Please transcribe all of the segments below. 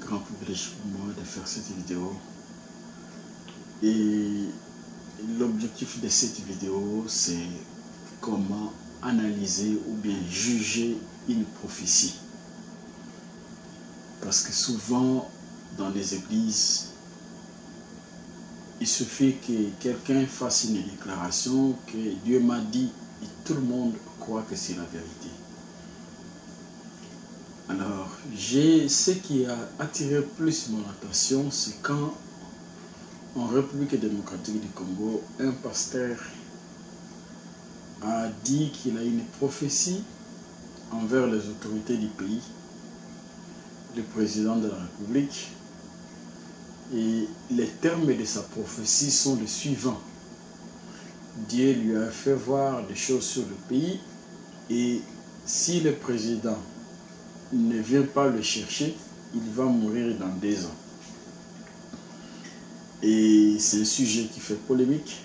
grand privilège pour moi de faire cette vidéo. Et l'objectif de cette vidéo, c'est comment analyser ou bien juger une prophétie. Parce que souvent, dans les églises, il suffit que quelqu'un fasse une déclaration que Dieu m'a dit et tout le monde croit que c'est la vérité. Alors, ce qui a attiré plus mon attention, c'est quand, en République démocratique du Congo, un pasteur a dit qu'il a une prophétie envers les autorités du pays, le président de la République, et les termes de sa prophétie sont les suivants. Dieu lui a fait voir des choses sur le pays, et si le président ne vient pas le chercher, il va mourir dans 2 ans. Et c'est un sujet qui fait polémique.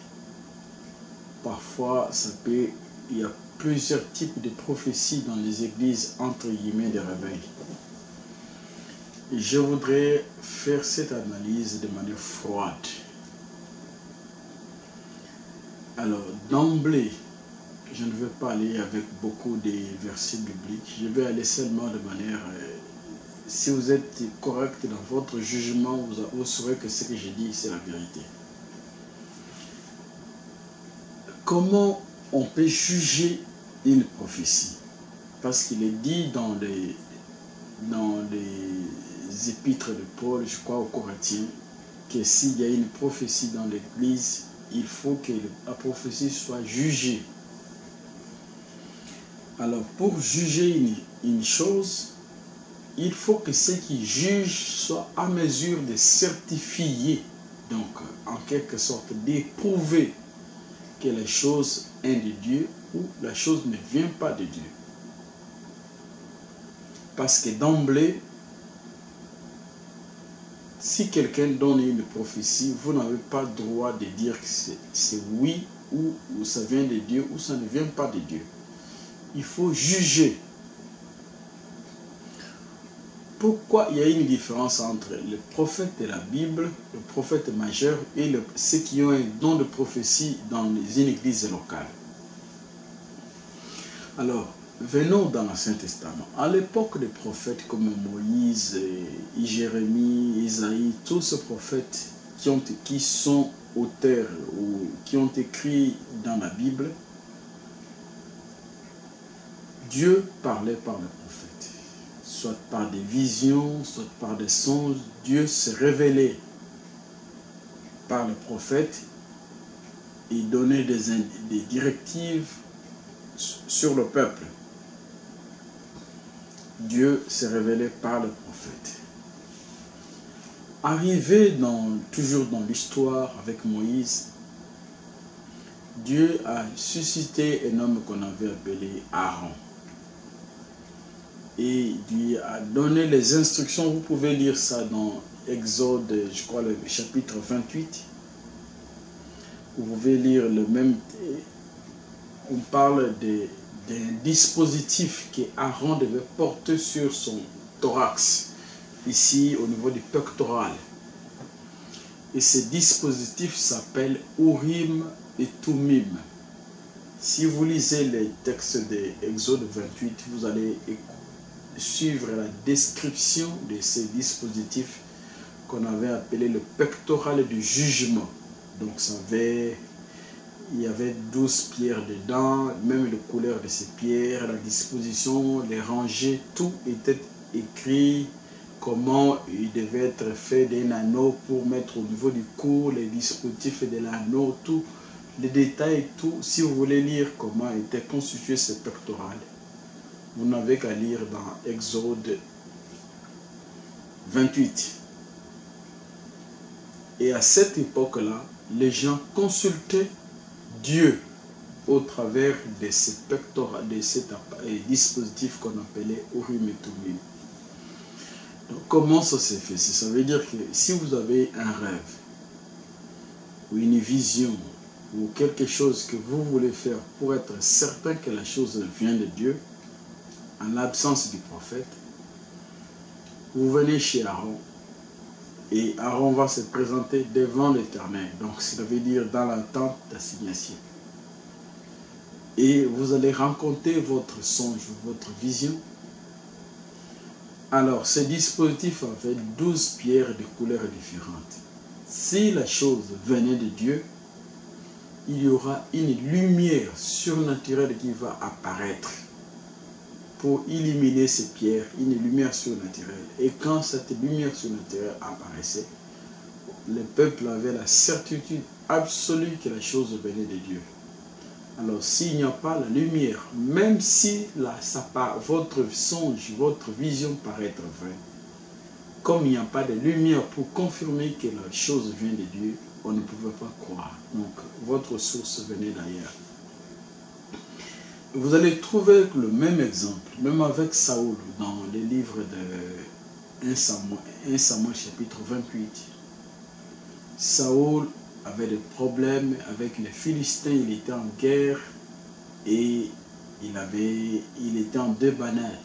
Parfois, il y a plusieurs types de prophéties dans les églises, entre guillemets, de réveil. Et je voudrais faire cette analyse de manière froide. Alors, d'emblée, je ne vais pas aller avec beaucoup de versets bibliques. Je vais aller seulement de manière... si vous êtes correct dans votre jugement, vous saurez que ce que je dis, c'est la vérité. Comment on peut juger une prophétie? Parce qu'il est dit dans les épîtres de Paul, je crois aux Corinthiens, que s'il y a une prophétie dans l'église, il faut que la prophétie soit jugée. Alors, pour juger une chose, il faut que ceux qui jugent soient à mesure de certifier, donc en quelque sorte d'éprouver que la chose est de Dieu ou la chose ne vient pas de Dieu. Parce que d'emblée, si quelqu'un donne une prophétie, vous n'avez pas le droit de dire que c'est oui ou ça vient de Dieu ou ça ne vient pas de Dieu. Il faut juger. Pourquoi il y a une différence entre le prophète de la Bible, le prophète majeur et ceux qui ont un don de prophétie dans les églises locales? Alors, venons dans l'Ancien Testament. À l'époque des prophètes comme Moïse, Jérémie, Isaïe, tous ces prophètes qui sont auteurs ou qui ont écrit dans la Bible, Dieu parlait par le prophète. Soit par des visions, soit par des songes, Dieu se révélait par le prophète et donnait des directives sur le peuple. Dieu se révélait par le prophète. Arrivé toujours dans l'histoire avec Moïse, Dieu a suscité un homme qu'on avait appelé Aaron. Et Dieu a donné les instructions. Vous pouvez lire ça dans Exode, je crois, le chapitre 28. Vous pouvez lire le même... On parle d'un dispositif que Aaron devait porter sur son thorax, ici au niveau du pectoral. Et ce dispositif s'appelle Urim et Thummim. Si vous lisez les textes d'Exode 28, vous allez suivre la description de ces dispositifs qu'on avait appelé le pectoral du jugement. Donc il y avait 12 pierres dedans, même la couleur de ces pierres, la disposition, les rangées, tout était écrit, comment il devait être fait d'un anneau pour mettre au niveau du cou, les dispositifs de l'anneau, tout, les détails, tout. Si vous voulez lire comment était constitué ce pectoral, vous n'avez qu'à lire dans Exode 28. Et à cette époque-là, les gens consultaient Dieu au travers de ce pectoral, de cet dispositif qu'on appelait Urim et Thummim. Donc, comment ça s'est fait? Ça veut dire que si vous avez un rêve ou une vision ou quelque chose que vous voulez faire pour être certain que la chose vient de Dieu, en l'absence du prophète, vous venez chez Aaron Et Aaron va se présenter devant l'Éternel. Donc, ça veut dire dans la tente d'assignation. Et vous allez raconter votre songe, votre vision. Alors, ce dispositif avait 12 pierres de couleurs différentes. Si la chose venait de Dieu, il y aura une lumière surnaturelle qui va apparaître pour illuminer ces pierres, une lumière surnaturelle. Et quand cette lumière surnaturelle apparaissait, le peuple avait la certitude absolue que la chose venait de Dieu. Alors, s'il n'y a pas la lumière, même si votre songe, votre vision paraît être vraie, comme il n'y a pas de lumière pour confirmer que la chose vient de Dieu, on ne pouvait pas croire. Donc, votre source venait d'ailleurs. Vous allez trouver le même exemple, même avec Saoul, dans les livres de 1 Samuel chapitre 28. Saoul avait des problèmes avec les Philistins, il était en guerre et il était en débandade.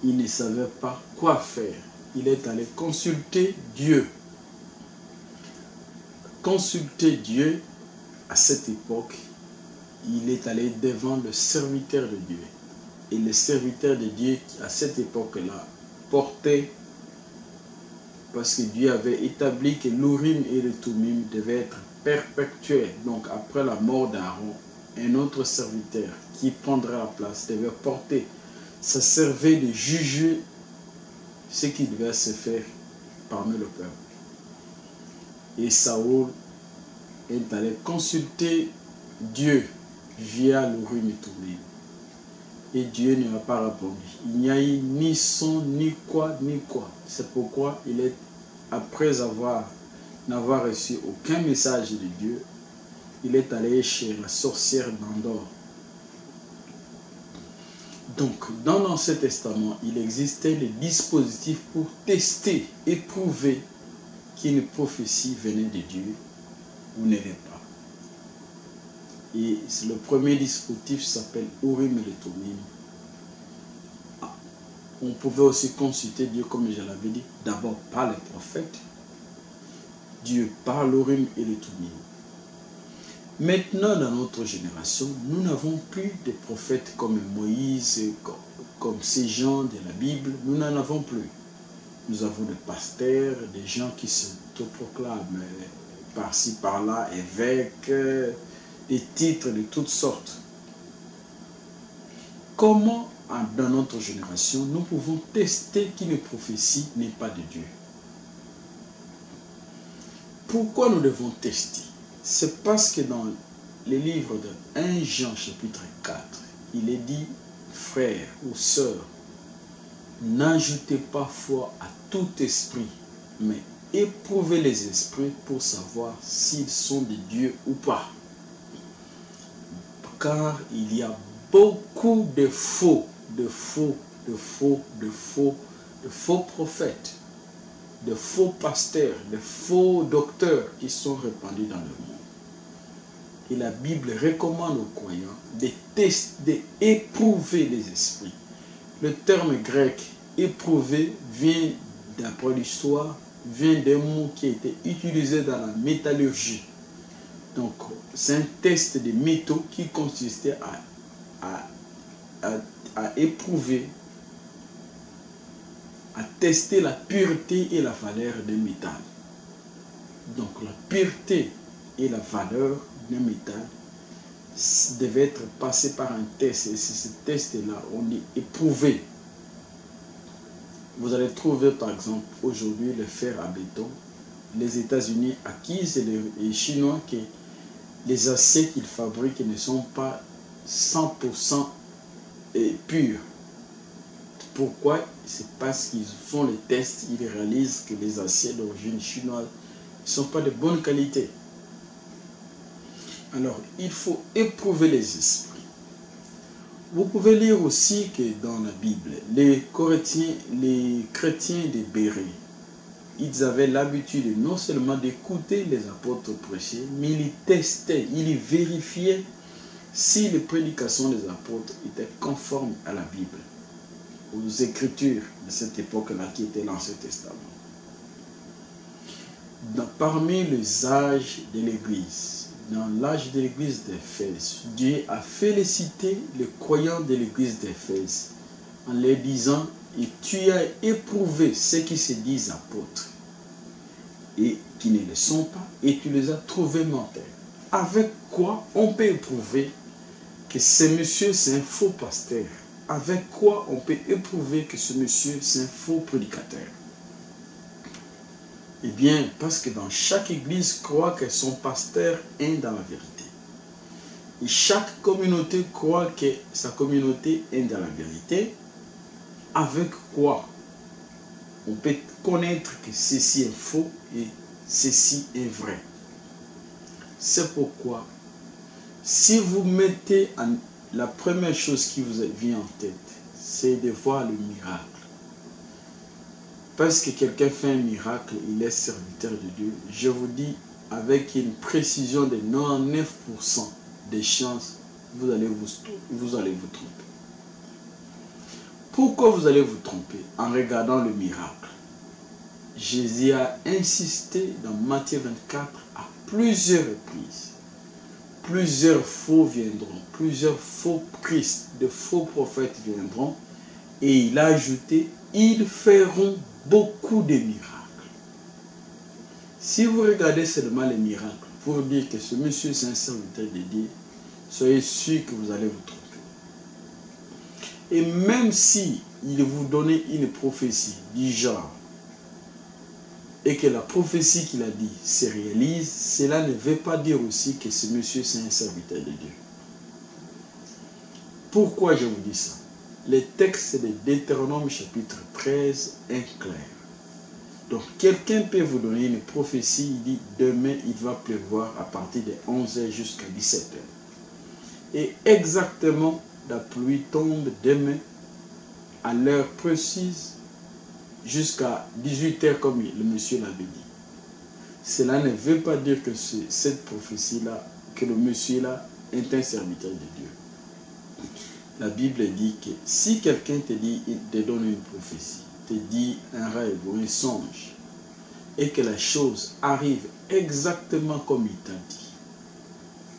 Il ne savait pas quoi faire. Il est allé consulter Dieu. Consulter Dieu, à cette époque, il est allé devant le serviteur de Dieu. Et le serviteur de Dieu, à cette époque-là, portait, parce que Dieu avait établi que l'Urim et le Thummim devaient être perpétuels. Donc après la mort d'Aaron, un autre serviteur qui prendrait la place devait porter. Ça servait de juger ce qui devait se faire parmi le peuple. Et Saoul est allé consulter Dieu via l'Urim et Thummim. Et Dieu ne m'a pas répondu. Il n'y a eu ni son, ni quoi, ni quoi. C'est pourquoi il est, après n'avoir reçu aucun message de Dieu, il est allé chez la sorcière d'Endor. Donc, dans l'Ancien Testament, il existait des dispositifs pour tester et prouver qu'une prophétie venait de Dieu ou ne l'est pas. Et le premier dispositif s'appelle Urim et Thummim. On pouvait aussi consulter Dieu, comme je l'avais dit, d'abord par les prophètes. Dieu par l'Urim et le Thummim. Maintenant, dans notre génération, nous n'avons plus de prophètes comme Moïse, comme ces gens de la Bible. Nous n'en avons plus. Nous avons des pasteurs, des gens qui se proclament par-ci, par-là, évêques, des titres de toutes sortes. Comment, dans notre génération, nous pouvons tester qu'une prophétie n'est pas de Dieu? Pourquoi nous devons tester? C'est parce que dans les livres de 1 Jean chapitre 4, il est dit, frères ou sœurs, n'ajoutez pas foi à tout esprit, mais éprouvez les esprits pour savoir s'ils sont de Dieu ou pas. Car il y a beaucoup de faux prophètes, de faux pasteurs, de faux docteurs qui sont répandus dans le monde. Et la Bible recommande aux croyants de tester, d'éprouver les esprits. Le terme grec éprouver vient, d'après l'histoire, vient d'un mot qui a été utilisé dans la métallurgie. Donc, c'est un test de métaux qui consistait à éprouver, à tester la pureté et la valeur des métal. Donc, la pureté et la valeur d'un métal devait être passé par un test. Et c'est ce test-là, on dit éprouver. Vous allez trouver, par exemple, aujourd'hui, le fer à béton. Les États-Unis accusent les Chinois que les aciers qu'ils fabriquent ne sont pas 100% purs. Pourquoi? C'est parce qu'ils font les tests, ils réalisent que les aciers d'origine chinoise ne sont pas de bonne qualité. Alors, il faut éprouver les esprits. Vous pouvez lire aussi que dans la Bible, les chrétiens de Bérée, ils avaient l'habitude non seulement d'écouter les apôtres prêcher, mais ils testaient, ils vérifiaient si les prédications des apôtres étaient conformes à la Bible, aux Écritures de cette époque-là qui était l'Ancien Testament. parmi les âges de l'Église, dans l'âge de l'Église d'Éphèse, Dieu a félicité les croyants de l'Église d'Éphèse en leur disant « Et tu as éprouvé ceux qui se disent apôtres et qui ne le sont pas, et tu les as trouvés menteurs. » Avec quoi on peut éprouver que ce monsieur c'est un faux pasteur? Avec quoi on peut éprouver que ce monsieur c'est un faux prédicateur? Eh bien, parce que dans chaque église croit que son pasteur est dans la vérité. Et chaque communauté croit que sa communauté est dans la vérité. Avec quoi on peut connaître que ceci est faux et ceci est vrai. C'est pourquoi, si vous mettez la première chose qui vous vient en tête, c'est de voir le miracle. Parce que quelqu'un fait un miracle, il est serviteur de Dieu. Je vous dis avec une précision de 99% des chances, vous allez vous tromper. Pourquoi vous allez vous tromper? En regardant le miracle. Jésus a insisté dans Matthieu 24 à plusieurs reprises. Plusieurs faux viendront, plusieurs faux Christ, de faux prophètes viendront. Et il a ajouté, ils feront beaucoup de miracles. Si vous regardez seulement les miracles pour dire que ce monsieur c'est un serviteur de Dieu, soyez sûr que vous allez vous tromper. Et même si il vous donnait une prophétie du genre et que la prophétie qu'il a dit se réalise, cela ne veut pas dire aussi que ce monsieur c'est un serviteur de Dieu. Pourquoi je vous dis ça? Le texte de Deutéronome chapitre 13 est clair. Donc quelqu'un peut vous donner une prophétie, il dit demain il va pleuvoir à partir de 11h jusqu'à 17h. Et exactement la pluie tombe demain à l'heure précise jusqu'à 18h comme le monsieur l'avait dit. Cela ne veut pas dire que cette prophétie-là, que le monsieur-là est un serviteur de Dieu. La Bible dit que si quelqu'un te dit, il te donne une prophétie, te dit un rêve ou un songe, et que la chose arrive exactement comme il t'a dit,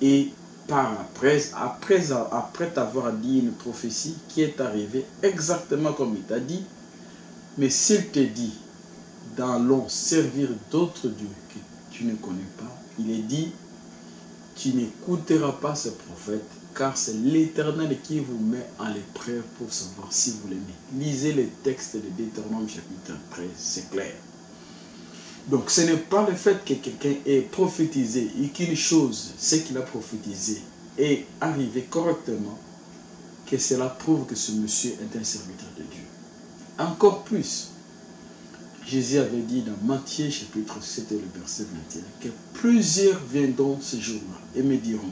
et après t'avoir dit une prophétie qui est arrivée exactement comme il t'a dit, mais s'il te dit d'allons servir d'autres dieux que tu ne connais pas, il est dit, tu n'écouteras pas ce prophète, car c'est l'Éternel qui vous met en l'épreuve pour savoir si vous l'aimez. Lisez le texte de Deutéronome chapitre 13, c'est clair. Donc ce n'est pas le fait que quelqu'un ait prophétisé et qu'une chose, ce qu'il a prophétisé, est arrivé correctement, que cela prouve que ce monsieur est un serviteur de Dieu. Encore plus, Jésus avait dit dans Matthieu chapitre 7 et le verset 21 que plusieurs viendront ce jour-là et me diront,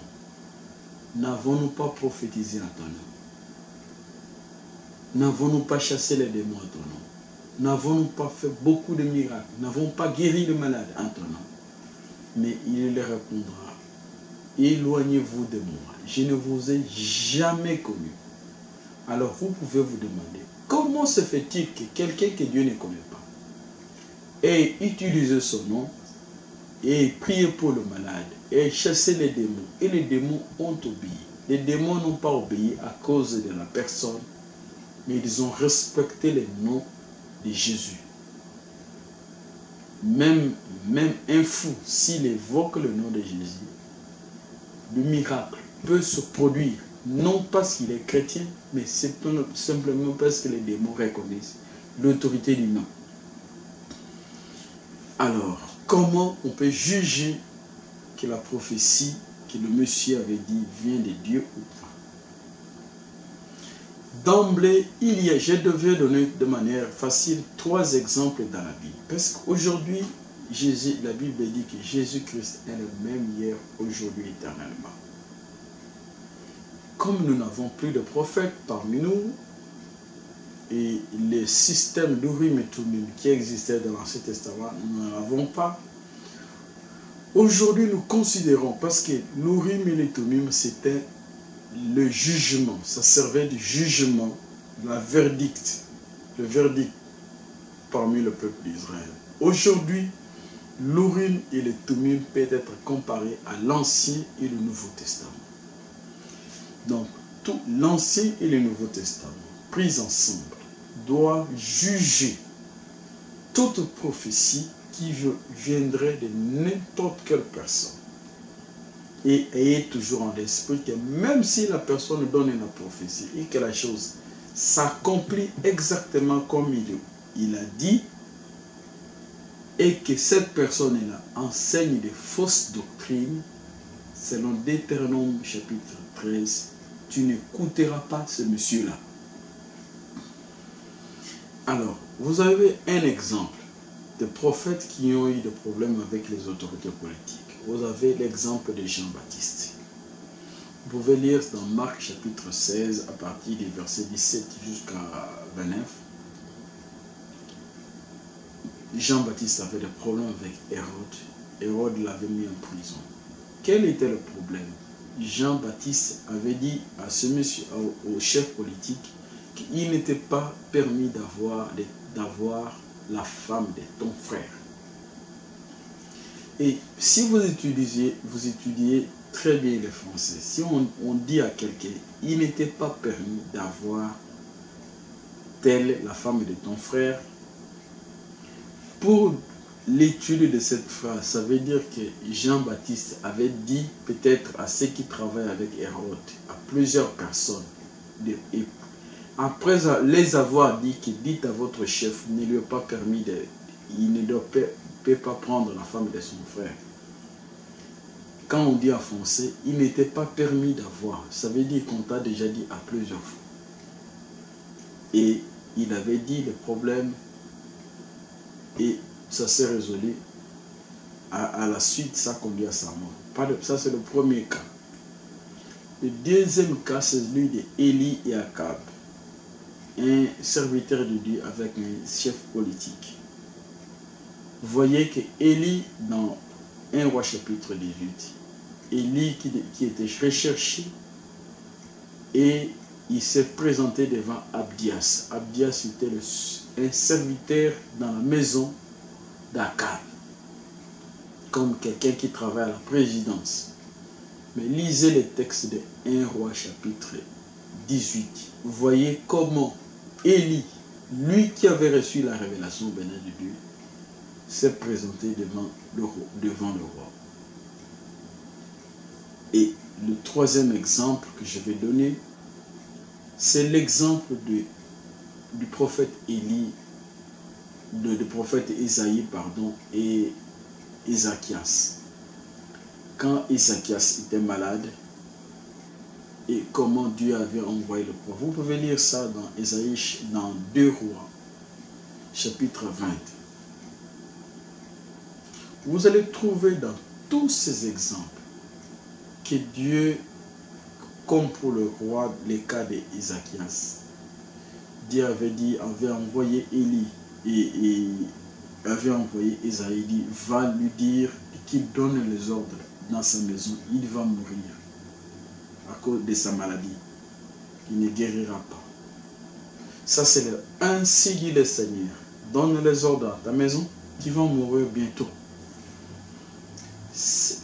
n'avons-nous pas prophétisé en ton nom? N'avons-nous pas chassé les démons en ton nom? N'avons-nous pas fait beaucoup de miracles? N'avons pas guéri les malades en ton nom? Mais il leur répondra, éloignez-vous de moi, je ne vous ai jamais connu. Alors vous pouvez vous demander, comment se fait-il que quelqu'un que Dieu ne connaît pas ait utilisé son nom et prié pour le malade et chassé les démons, et les démons ont obéi? Les démons n'ont pas obéi à cause de la personne, mais ils ont respecté le nom de Jésus. Même un fou, s'il évoque le nom de Jésus, le miracle peut se produire, non parce qu'il est chrétien, mais simplement parce que les démons reconnaissent l'autorité du nom. Alors, comment on peut juger que la prophétie que le monsieur avait dit vient de Dieu ou pas? D'emblée, je devais donner de manière facile 3 exemples dans la Bible. Parce qu'aujourd'hui, la Bible dit que Jésus-Christ est le même hier, aujourd'hui, éternellement. Comme nous n'avons plus de prophètes parmi nous, et les systèmes d'Urim et Thummim qui existaient dans l'Ancien Testament, nous n'en avons pas. Aujourd'hui, nous considérons, parce que l'Urim et les Thummim, c'était le jugement, ça servait de jugement, le verdict parmi le peuple d'Israël. Aujourd'hui, l'Urim et le Thummim peut être comparé à l'Ancien et le Nouveau Testament. Donc, tout l'Ancien et le Nouveau Testament, pris ensemble, doivent juger toute prophétie qui viendrait de n'importe quelle personne. Et ayez toujours en l'esprit que même si la personne donne une prophétie et que la chose s'accomplit exactement comme il a dit, et que cette personne-là enseigne des fausses doctrines, selon Deutéronome chapitre 13, tu n'écouteras pas ce monsieur-là. Alors, vous avez un exemple de prophètes qui ont eu des problèmes avec les autorités politiques. Vous avez l'exemple de Jean-Baptiste. Vous pouvez lire dans Marc chapitre 16 à partir du verset 17 jusqu'à 29. Jean-Baptiste avait des problèmes avec Hérode. Hérode l'avait mis en prison. Quel était le problème? Jean-Baptiste avait dit à ce monsieur, au chef politique, qu'il n'était pas permis d'avoir la femme de ton frère. Et si vous étudiez très bien le français, si on dit à quelqu'un, il n'était pas permis d'avoir telle la femme de ton frère, pour l'étude de cette phrase, ça veut dire que Jean-Baptiste avait dit peut-être à ceux qui travaillent avec Hérode, à plusieurs personnes, et après les avoir dit que dites à votre chef, ne lui a pas permis il ne peut pas prendre la femme de son frère. Quand on dit en français, il n'était pas permis d'avoir, ça veut dire qu'on t'a déjà dit à plusieurs fois. Et il avait dit le problème. Et ça s'est résolu. À la suite, ça conduit à sa mort. Ça, c'est le premier cas. Le deuxième cas, c'est celui d'Élie et Akab. Un serviteur de Dieu avec un chef politique. Vous voyez que Élie, dans 1 Roi chapitre 18, Élie qui était recherché, et il s'est présenté devant Abdias. Abdias était un serviteur dans la maison d'Akab, comme quelqu'un qui travaille à la présidence. Mais lisez les textes de 1 Roi chapitre 18. Vous voyez comment Élie, lui qui avait reçu la révélation venant de Dieu, s'est présenté devant le roi. Et le troisième exemple que je vais donner, c'est l'exemple du prophète Élie, du prophète Isaïe, et Ézéchias. Quand Ézéchias était malade, et comment Dieu avait envoyé le prophète. Vous pouvez lire ça dans Isaïe, dans 2 Rois, chapitre 20. Vous allez trouver dans tous ces exemples que Dieu, comme pour le roi, les cas d'Ézéchias, Dieu avait envoyé Élie et avait envoyé Isaïe, dit, va lui dire qu'il donne les ordres dans sa maison, il va mourir à cause de sa maladie. Il ne guérira pas. Ça, c'est le ainsi dit le Seigneur. Donne les ordres à ta maison, tu vas mourir bientôt.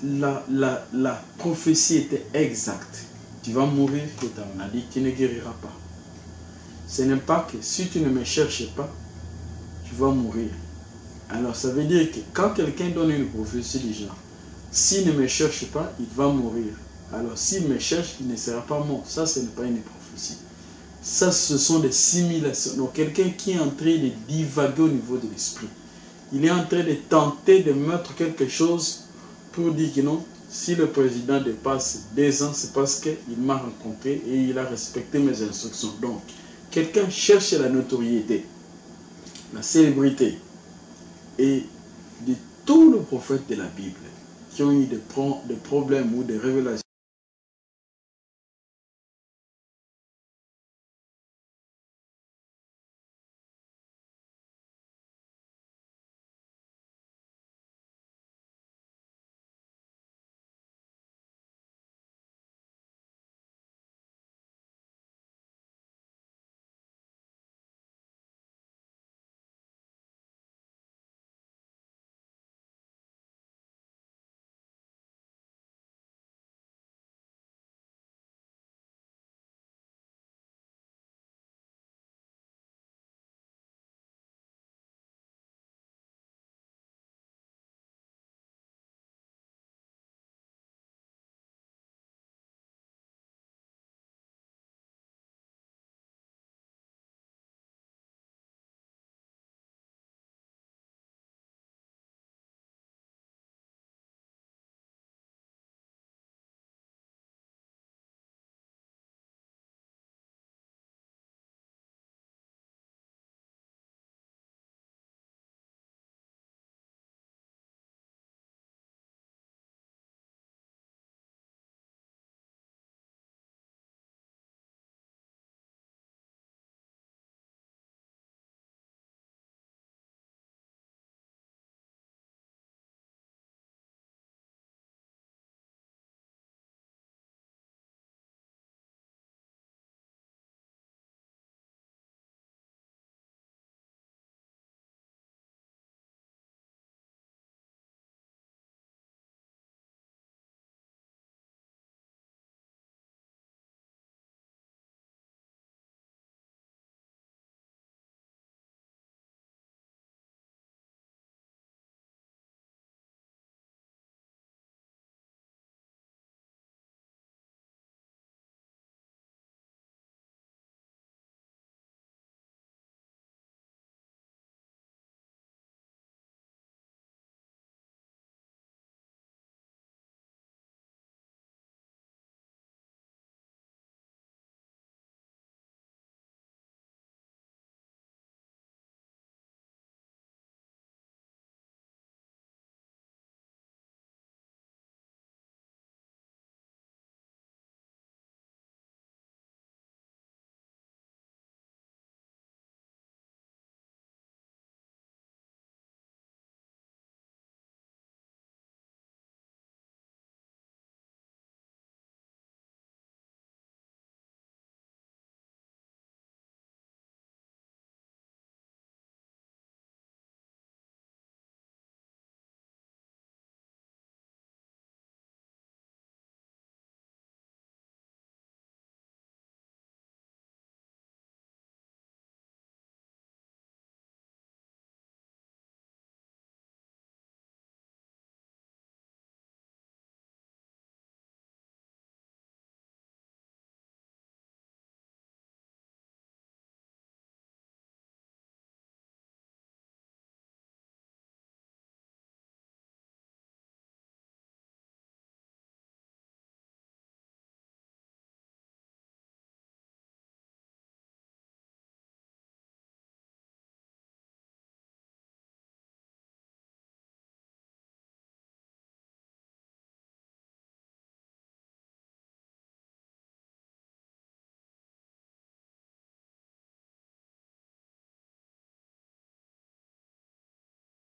La prophétie était exacte. Tu vas mourir de ta maladie, tu ne guériras pas. Ce n'est pas que si tu ne me cherches pas, tu vas mourir. Alors ça veut dire que quand quelqu'un donne une prophétie du genre, s'il ne me cherche pas, il va mourir. Alors s'il me cherche, il ne sera pas mort. Ça, ce n'est pas une prophétie. Ça, ce sont des simulations. Donc quelqu'un qui est en train de divaguer au niveau de l'esprit. Il est en train de tenter de mettre quelque chose pour dire que non, si le président dépasse 2 ans, c'est parce qu'il m'a rencontré et il a respecté mes instructions. Donc, quelqu'un cherche la notoriété, la célébrité. Et de tous les prophètes de la Bible qui ont eu des problèmes ou des révélations